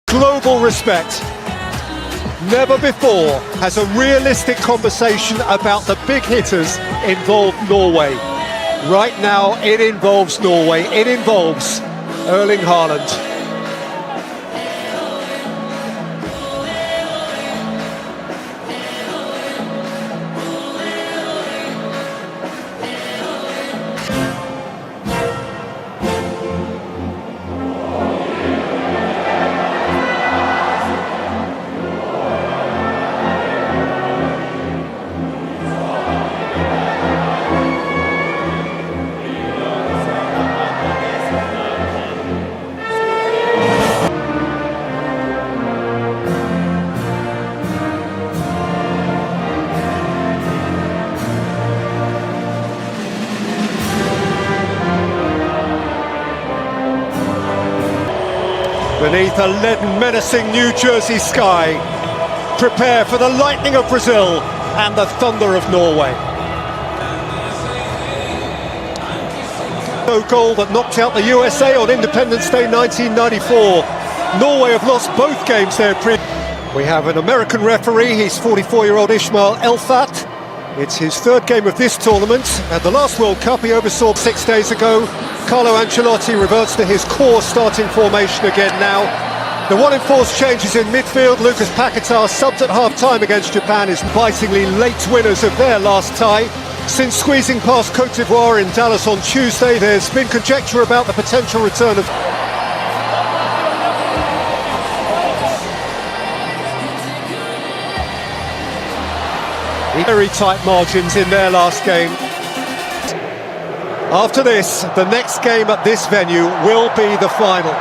Global respect. Never before has a realistic conversation about the big hitters involved Norway. Right now it involves Norway, it involves Erling Haaland. Beneath a leaden, menacing New Jersey sky, prepare for the lightning of Brazil and the thunder of Norway. No goal that knocked out the USA on Independence Day 1994. Norway have lost both games there. We have an American referee, he's 44-year-old Ismail Elfat. It's his third game of this tournament. At the last World Cup he oversaw 6 days ago. Carlo Ancelotti reverts to his core starting formation again now. The one enforced changes in midfield. Lucas Paquetá subbed at half-time against Japan is bitingly late winners of their last tie. Since squeezing past Cote d'Ivoire in Dallas on Tuesday, there's been conjecture about the potential return of... Very tight margins in their last game. After this, the next game at this venue will be the final.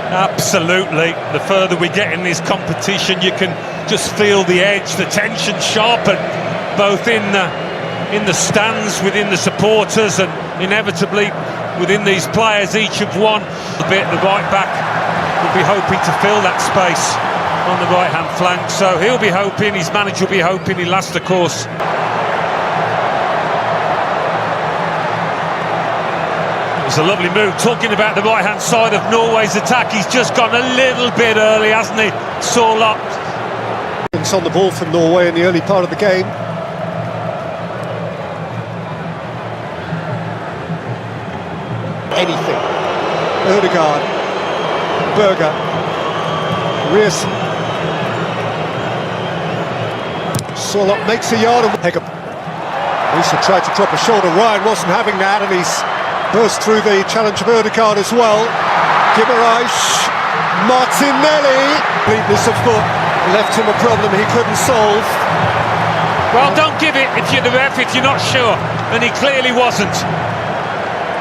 Absolutely. The further we get in this competition, you can just feel the edge, the tension sharpen, both in the stands, within the supporters, and inevitably within these players. Each have won a bit. The right back will be hoping to fill that space on the right-hand flank, so he'll be hoping, his manager will be hoping he lasts the course. It was a lovely move. Talking about the right-hand side of Norway's attack, he's just gone a little bit early, hasn't he? Saul up. It's on the ball from Norway in the early part of the game. Anything. Ødegaard. Berger. Rears. Solot makes a yard and Hegem. Lisa tried to drop a shoulder. Ryan wasn't having that, and he's burst through the challenge of Ødegaard as well. Gimareich, Martinelli. Fleetness of foot left him a problem he couldn't solve. Well, don't give it if you're the ref if you're not sure, and he clearly wasn't.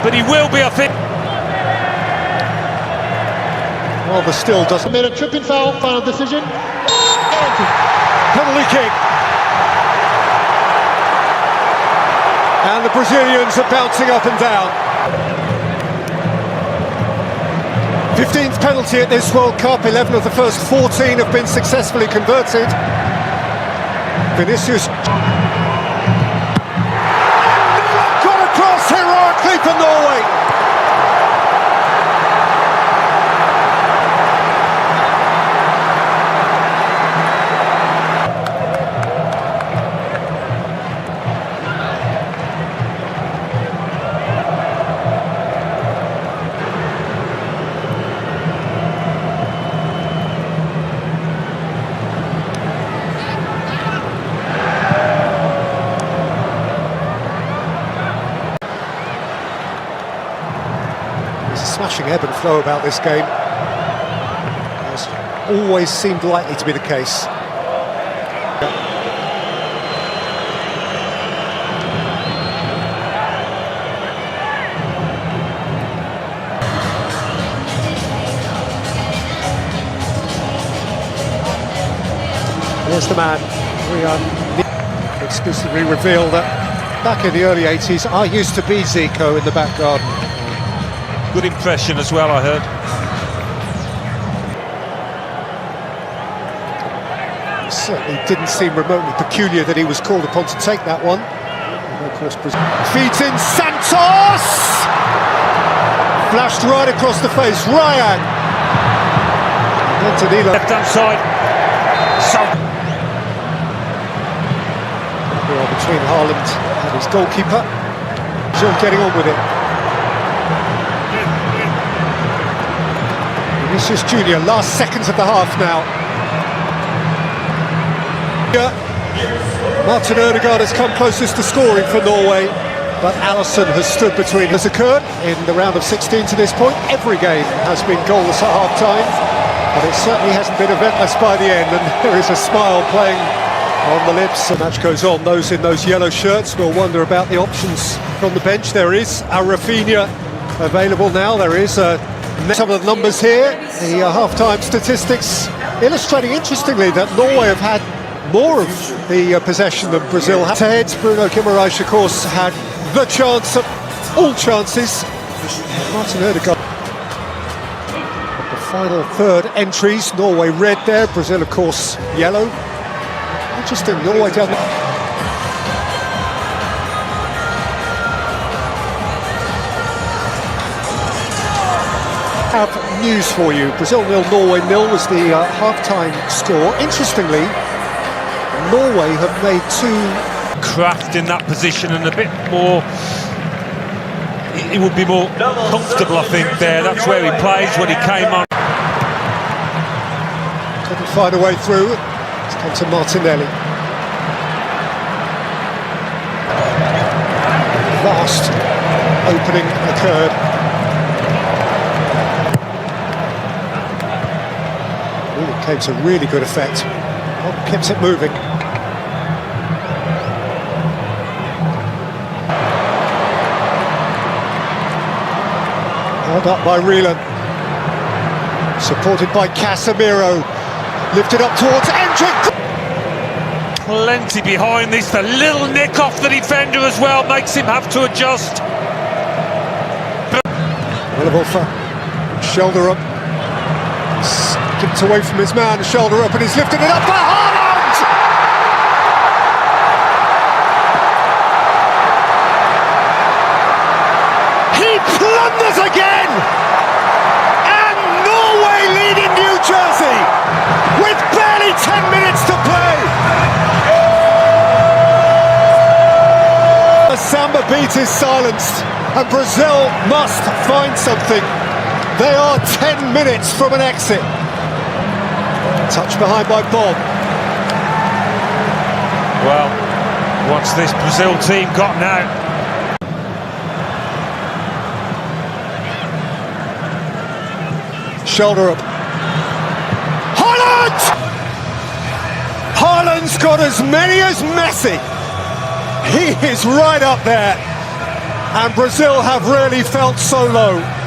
But he will be, I think. Well, the still doesn't. Made a tripping foul, final decision. Penalty kick. And the Brazilians are bouncing up and down. 15th penalty at this World Cup. 11 of the first 14 have been successfully converted. Vinicius. Got across heroically for Norway. Smashing ebb and flow about this game. Has always seemed likely to be the case. There's the man. We exclusively reveal that back in the early 80s, I used to be Zico in the back garden. Good impression as well, I heard. It certainly didn't seem remotely peculiar that he was called upon to take that one. And of course, feeds in Santos! Flashed right across the face, Ryan. Danilo. Left hand side. So between Haaland and his goalkeeper. Still getting on with it. Vinicius Junior, last seconds of the half now. Martin Ødegaard has come closest to scoring for Norway, but Alisson has stood between. Has occurred in the round of 16 to this point. Every game has been goalless at half-time, but it certainly hasn't been eventless by the end, and there is a smile playing on the lips. The match goes on. Those in those yellow shirts will wonder about the options from the bench. There is a Rafinha available now. There is some of the numbers here, the half-time statistics illustrating interestingly that Norway have had more of the possession than Brazil have. Heads, Bruno Guimaraes of course had the chance of all chances. Martin Ødegaard. The final third entries, Norway red there, Brazil of course yellow. Interesting, Norway down there. Have news for you. Brazil 0, Norway 0 was the half-time score. Interestingly, Norway have made two. Kraft in that position and a bit more. He would be more comfortable, I think. There, that's where he plays when he came on. Couldn't find a way through. It's come to Martinelli. Vast opening occurred. It came to really good effect. Keeps it moving. Held up by Rieland. Supported by Casemiro. Lifted up towards Endrick. Plenty behind this. The little nick off the defender as well makes him have to adjust. Willivolfer, shoulder up. Skipped away from his man, shoulder up, and he's lifted it up for Haaland! He plunders again! And Norway leading New Jersey with barely 10 minutes to play! The Samba beat is silenced, and Brazil must find something. They are 10 minutes from an exit. Touch behind by Bob. Well, what's this Brazil team got now? Shoulder up. Haaland! Haaland's got as many as Messi. He is right up there. And Brazil have really felt so low.